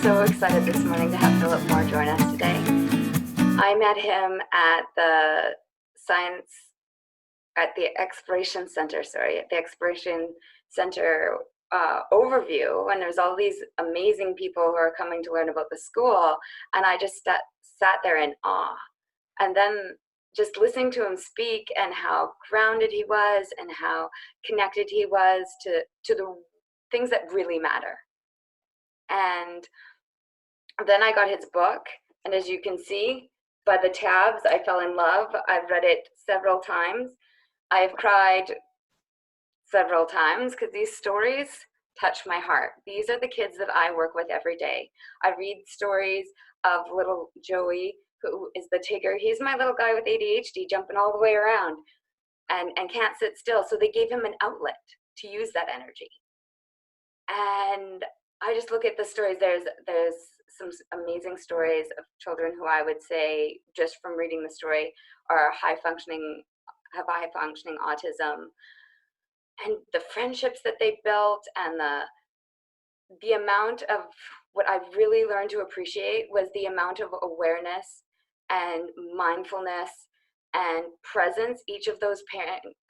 so excited this morning to have Phillip join us today. I met him at the science, at the Exploration Center, overview, and there's all these amazing people who are coming to learn about the school, and I just sat there in awe. And then just listening to him speak and how grounded he was and how connected he was to the things that really matter. And then I got his book, and as you can see by the tabs, I fell in love. I've read it several times. I've cried several times because these stories touch my heart. These are the kids that I work with every day. I read stories of little Joey, who is the Tigger. He's my little guy with ADHD, jumping all the way around and can't sit still. So they gave him an outlet to use that energy. And I just look at the stories. There's some amazing stories of children who I would say, just from reading the story, are have high functioning autism, and the friendships that they built, and the amount of what I've really learned to appreciate was the amount of awareness and mindfulness and presence each of those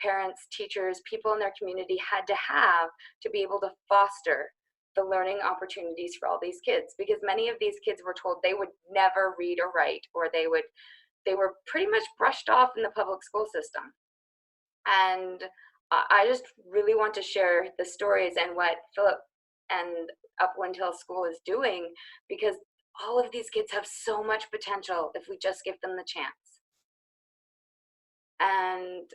parents, teachers, people in their community had to have to be able to foster the learning opportunities for all these kids, because many of these kids were told they would never read or write, or they were pretty much brushed off in the public school system. And I just really want to share the stories and what Phillip and Upland Hill School is doing, because all of these kids have so much potential if we just give them the chance. And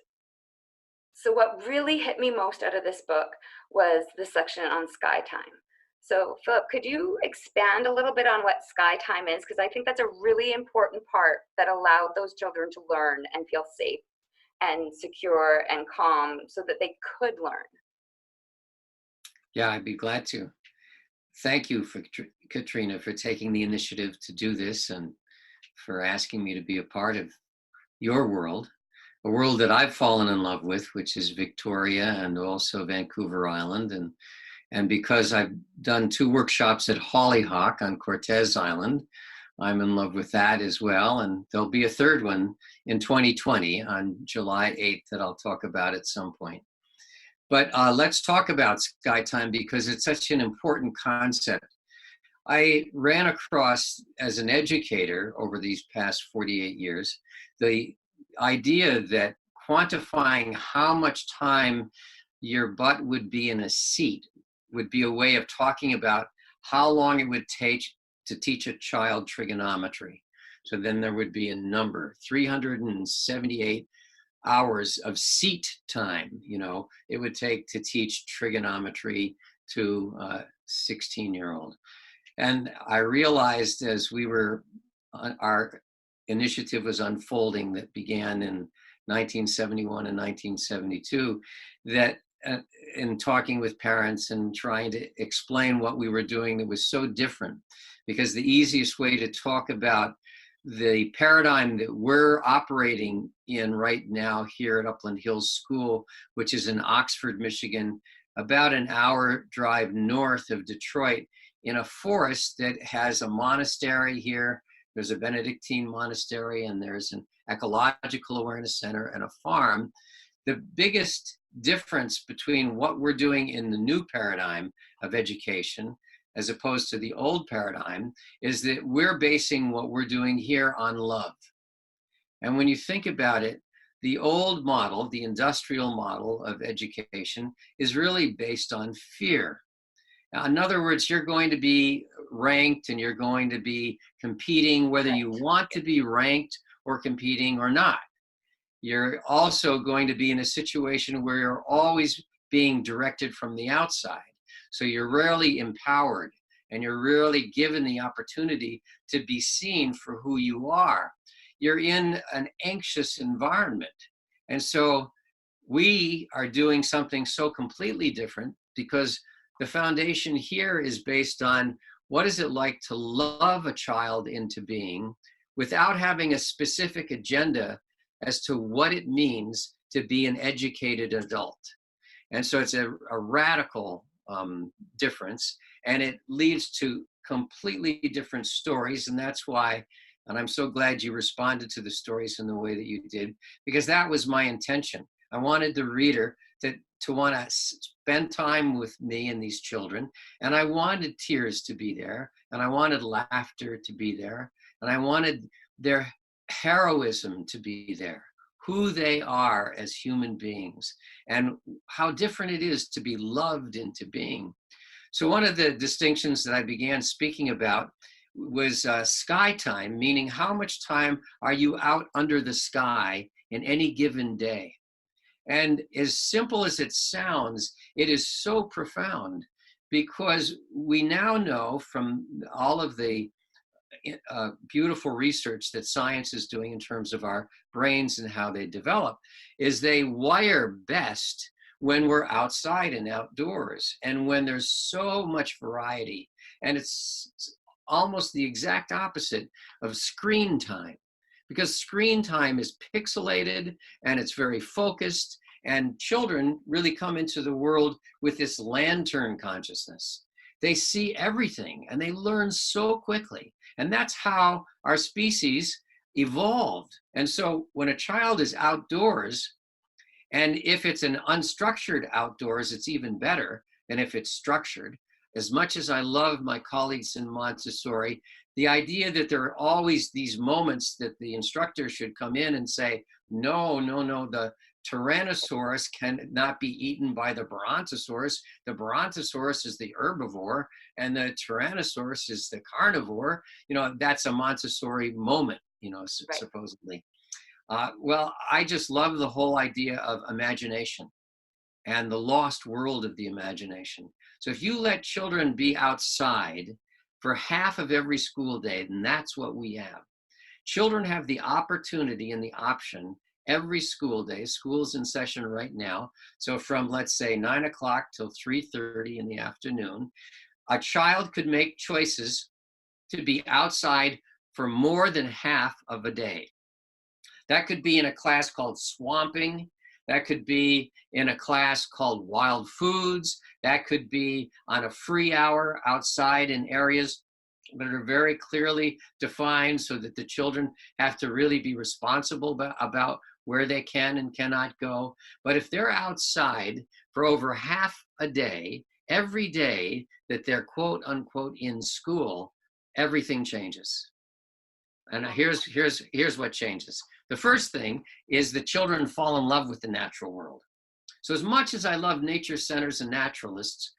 so what really hit me most out of this book was the section on sky time. So Phillip, could you expand a little bit on what sky time is? Because I think that's a really important part that allowed those children to learn and feel safe and secure and calm so that they could learn. Yeah, I'd be glad to. Thank you, Katrina, for taking the initiative to do this and for asking me to be a part of your world, a world that I've fallen in love with, which is Victoria and also Vancouver Island. And because I've done 2 workshops at Hollyhock on Cortez Island, I'm in love with that as well. And there'll be a 3rd one in 2020 on July 8th that I'll talk about at some point. But let's talk about sky time because it's such an important concept. I ran across, as an educator over these past 48 years, the idea that quantifying how much time your butt would be in a seat would be a way of talking about how long it would take to teach a child trigonometry. So then there would be a number, 378 hours of seat time, it would take to teach trigonometry to a 16-year-old. And I realized as our initiative was unfolding that began in 1971 and 1972, that in talking with parents and trying to explain what we were doing that was so different, because the easiest way to talk about the paradigm that we're operating in right now here at Upland Hills School, which is in Oxford, Michigan, about an hour drive north of Detroit, in a forest that has a monastery here. There's a Benedictine monastery, and there's an ecological awareness center and a farm. The biggest difference between what we're doing in the new paradigm of education as opposed to the old paradigm is that we're basing what we're doing here on love. And when you think about it, the old model, the industrial model of education, is really based on fear. Now, in other words, you're going to be ranked and you're going to be competing whether you want to be ranked or competing or not. You're also going to be in a situation where you're always being directed from the outside. So you're rarely empowered and you're rarely given the opportunity to be seen for who you are. You're in an anxious environment. And so we are doing something so completely different because the foundation here is based on what is it like to love a child into being without having a specific agenda as to what it means to be an educated adult. And so it's a radical difference, and it leads to completely different stories. And that's why, and I'm so glad you responded to the stories in the way that you did, because that was my intention. I wanted the reader to want to spend time with me and these children, and I wanted tears to be there, and I wanted laughter to be there, and I wanted their heroism to be there, who they are as human beings, and how different it is to be loved into being. So one of the distinctions that I began speaking about was sky time, meaning how much time are you out under the sky in any given day? And as simple as it sounds, it is so profound, because we now know from all of the beautiful research that science is doing in terms of our brains and how they develop, is they wire best when we're outside and outdoors, and when there's so much variety. And it's almost the exact opposite of screen time, because screen time is pixelated and it's very focused, and children really come into the world with this lantern consciousness. They see everything and they learn so quickly. And that's how our species evolved. And so when a child is outdoors, and if it's an unstructured outdoors, it's even better than if it's structured. As much as I love my colleagues in Montessori, the idea that there are always these moments that the instructor should come in and say, no, no, no, the Tyrannosaurus cannot be eaten by the Brontosaurus. The Brontosaurus is the herbivore, and the Tyrannosaurus is the carnivore. You know, that's a Montessori moment, you know, Right. supposedly. Well, I just love the whole idea of imagination and the lost world of the imagination. So if you let children be outside for half of every school day, then that's what we have. Children have the opportunity and the option every school day. School's in session right now. So from, let's say, 9 o'clock till 3:30 in the afternoon, a child could make choices to be outside for more than half of a day. That could be in a class called swamping. That could be in a class called wild foods. That could be on a free hour outside in areas that are very clearly defined, so that the children have to really be responsible about where they can and cannot go. But if they're outside for over half a day, every day that they're quote unquote in school, everything changes. And here's what changes. The first thing is the children fall in love with the natural world. So as much as I love nature centers and naturalists,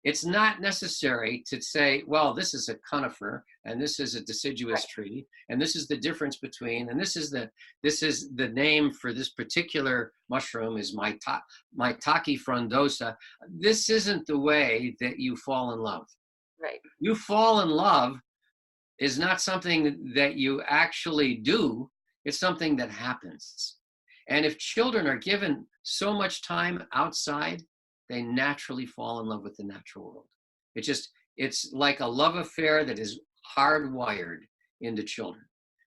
it's not necessary to say, well, this is a conifer and this is a deciduous tree, and this is the difference between, and this is the name for this particular mushroom is Maitake frondosa. This isn't the way that you fall in love. Right. You fall in love is not something that you actually do, it's something that happens. And if children are given so much time outside, they naturally fall in love with the natural world. It's like a love affair that is hardwired into children.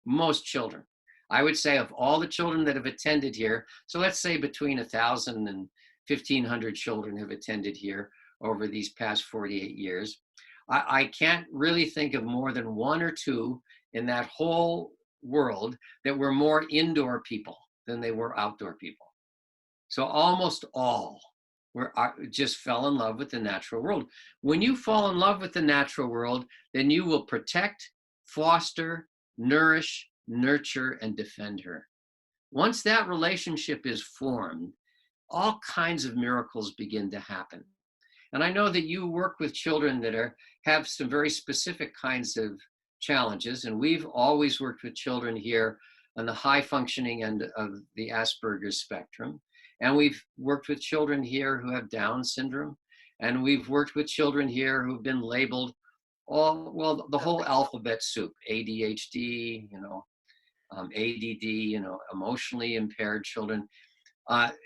Most children. I would say of all the children that have attended here, so let's say between 1,000 and 1,500 children have attended here over these past 48 years. I can't really think of more than one or two in that whole world that were more indoor people than they were outdoor people. So almost all just fell in love with the natural world. When you fall in love with the natural world, then you will protect, foster, nourish, nurture, and defend her. Once that relationship is formed, all kinds of miracles begin to happen. And I know that you work with children that have some very specific kinds of challenges, and we've always worked with children here on the high functioning end of the Asperger's spectrum. And we've worked with children here who have Down syndrome, and we've worked with children here who've been labeled the whole alphabet soup, ADHD, ADD, emotionally impaired children.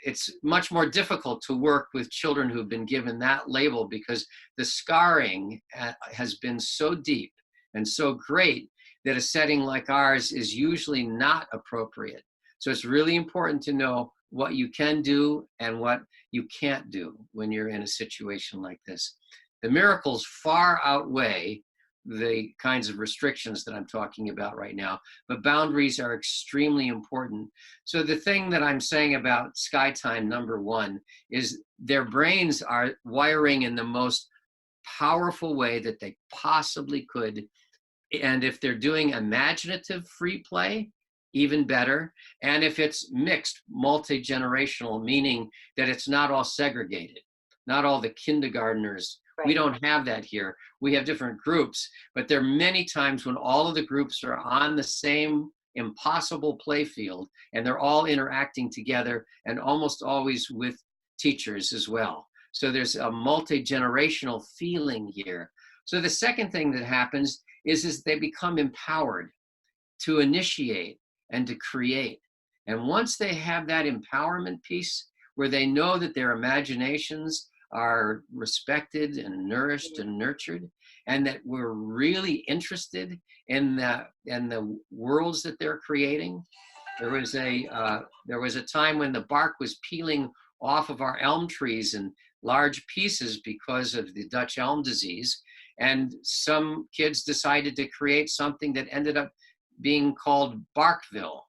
It's much more difficult to work with children who've been given that label, because the scarring has been so deep and so great that a setting like ours is usually not appropriate. So it's really important to know what you can do and what you can't do when you're in a situation like this. The miracles far outweigh the kinds of restrictions that I'm talking about right now, but boundaries are extremely important. So the thing that I'm saying about SkyTime, number one, is their brains are wiring in the most powerful way that they possibly could. And if they're doing imaginative free play, even better. And if it's mixed, multi-generational, meaning that it's not all segregated, not all the kindergartners. We Right. don't have that here. We have different groups, but there are many times when all of the groups are on the same impossible play field and they're all interacting together, and almost always with teachers as well. So there's a multi-generational feeling here. So the second thing that happens is they become empowered to initiate and to create. And once they have that empowerment piece where they know that their imaginations are respected and nourished Mhm. and nurtured, and that we're really interested in the worlds that they're creating. There was a time when the bark was peeling off of our elm trees in large pieces because of the Dutch elm disease, and some kids decided to create something that ended up being called Barkville.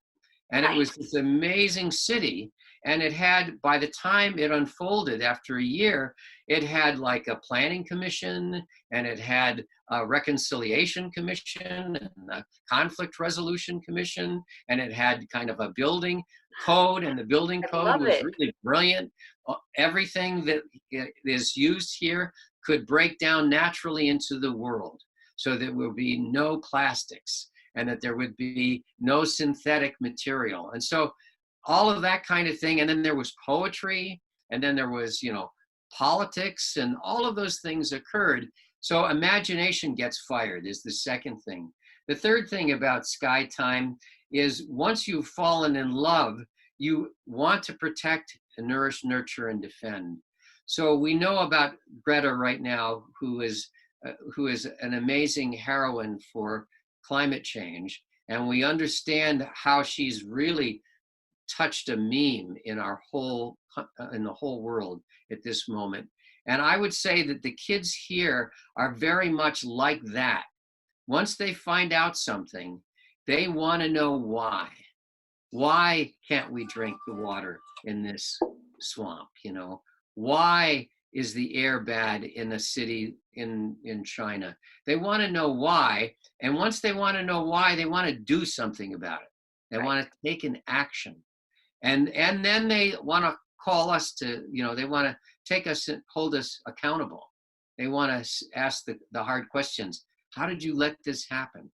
And it was Nice. this amazing city. And it had, by the time it unfolded after a year, it had like a planning commission, and it had a reconciliation commission and a conflict resolution commission, and it had kind of a building code, and the building I code love was it. really brilliant. Everything that is used here could break down naturally into the world, so there would be no plastics and that there would be no synthetic material. And so all of that kind of thing. And then there was poetry, and then there was, politics, and all of those things occurred. So imagination gets fired is the second thing. The third thing about Sky Time is once you've fallen in love, you want to protect and nourish, nurture, and defend. So we know about Greta right now, who is an amazing heroine for climate change, and we understand how she's really touched a meme in our whole in the whole world at this moment. And I would say that the kids here are very much like that. Once they find out something, they want to know why. Why can't we drink the water in this swamp? Why is the air bad in a city in China? They want to know why. And once they want to know why, they want to do something about it. They Right. want to take an action. And then they want to call us to, they want to take us and hold us accountable. They want to ask the hard questions. How did you let this happen?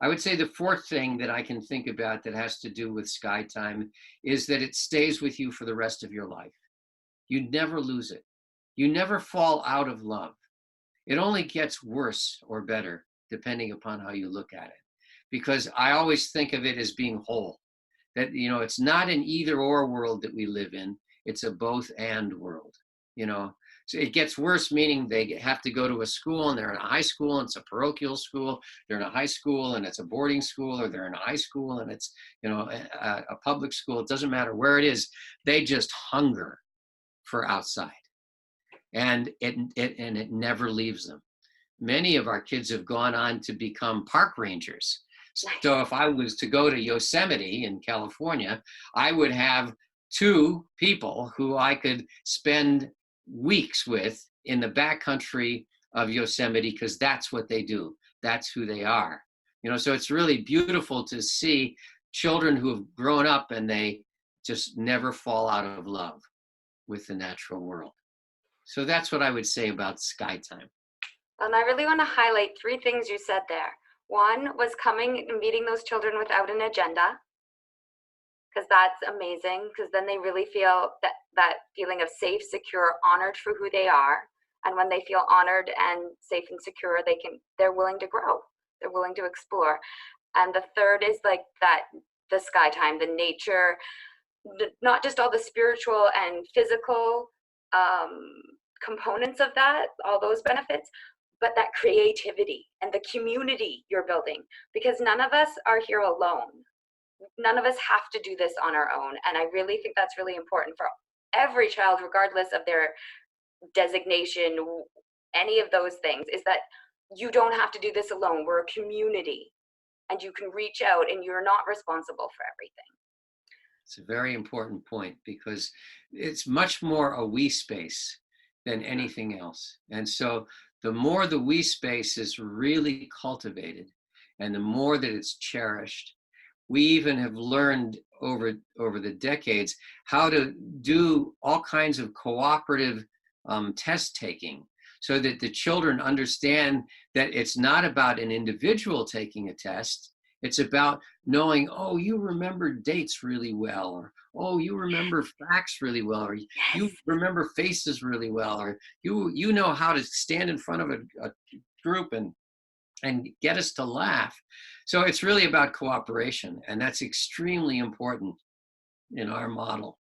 I would say the fourth thing that I can think about that has to do with Sky Time is that it stays with you for the rest of your life. You never lose it. You never fall out of love. It only gets worse or better depending upon how you look at it. Because I always think of it as being whole. That, it's not an either or world that we live in. It's a both and world, you know. So it gets worse, meaning they have to go to a school, and they're in a high school and it's a parochial school. They're in a high school and it's a boarding school, or they're in a high school and it's, a public school. It doesn't matter where it is. They just hunger for outside, and it never leaves them. Many of our kids have gone on to become park rangers. So Nice. if I was to go to Yosemite in California, I would have two people who I could spend weeks with in the backcountry of Yosemite, because that's what they do. That's who they are. So it's really beautiful to see children who have grown up and they just never fall out of love with the natural world. So that's what I would say about Sky Time. And I really want to highlight three things you said there. One was coming and meeting those children without an agenda, because that's amazing, because then they really feel that feeling of safe, secure, honored for who they are. And when they feel honored and safe and secure, they're willing to grow. They're willing to explore. And the third is like that, the sky time, the nature, not just all the spiritual and physical um, components of that, all those benefits, but that creativity and the community you're building, because none of us are here alone. none of us have to do this on our own. And I really think that's really important for every child, regardless of their designation, any of those things, is that you don't have to do this alone. We're a community and you can reach out and you're not responsible for everything. It's a very important point because it's much more a we space than anything else. And so the more the we space is really cultivated and the more that it's cherished, we even have learned over the decades how to do all kinds of cooperative test taking so that the children understand that it's not about an individual taking a test. It's about knowing, oh, you remember dates really well, or oh, you remember facts really well, or Yes. you remember faces really well, or you know how to stand in front of a group and get us to laugh. So it's really about cooperation, and that's extremely important in our model.